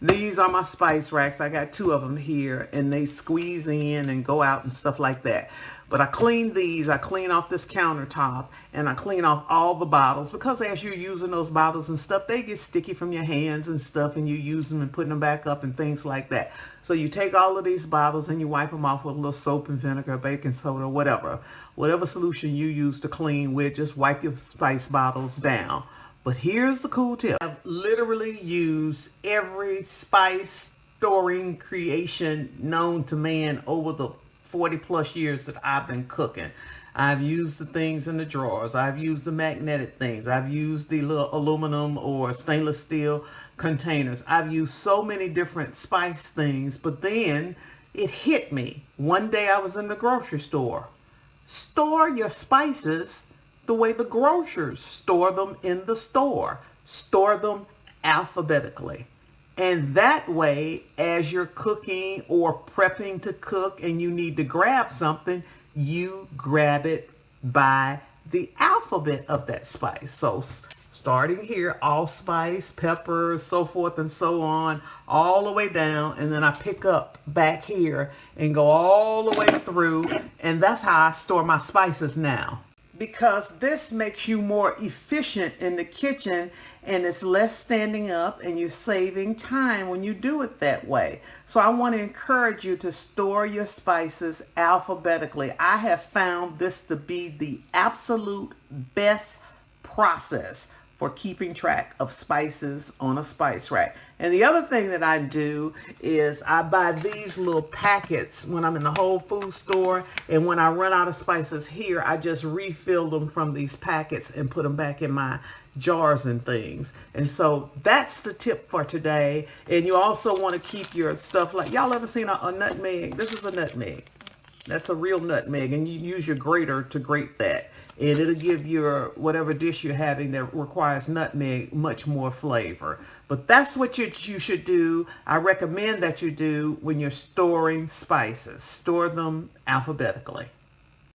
These are my spice racks. I got two of them here, and they squeeze in and go out and stuff like that. But I clean these. I clean off this countertop, and I clean off all the bottles, because as you're using those bottles and stuff, they get sticky from your hands and stuff, and you use them and putting them back up and things like that. So you take all of these bottles and you wipe them off with a little soap and vinegar, baking soda, whatever solution you use to clean with. Just wipe your spice bottles down. But here's the cool tip. I've literally used every spice storing creation known to man over the 40 plus years that I've been cooking. I've used the things in the drawers. I've used the magnetic things. I've used the little aluminum or stainless steel containers. I've used so many different spice things, but then it hit me. One day I was in the grocery store. Store your spices the way the grocers store them in the store. Store them alphabetically. And that way, as you're cooking or prepping to cook and you need to grab something, you grab it by the alphabet of that spice. So starting here, allspice, peppers, so forth and so on, all the way down. And then I pick up back here and go all the way through. And that's how I store my spices now. Because this makes you more efficient in the kitchen, and it's less standing up, and you're saving time when you do it that way. So I want to encourage you to store your spices alphabetically. I have found this to be the absolute best process for keeping track of spices on a spice rack. And the other thing that I do is I buy these little packets when I'm in the Whole Foods store, and when I run out of spices here, I just refill them from these packets and put them back in my jars and things. And so that's the tip for today. And you also want to keep your stuff, like, y'all ever seen a nutmeg? This is a nutmeg. That's a real nutmeg, and you use your grater to grate that. And it'll give your whatever dish you're having that requires nutmeg much more flavor. But that's what you should do. I recommend that you do when you're storing spices. Store them alphabetically.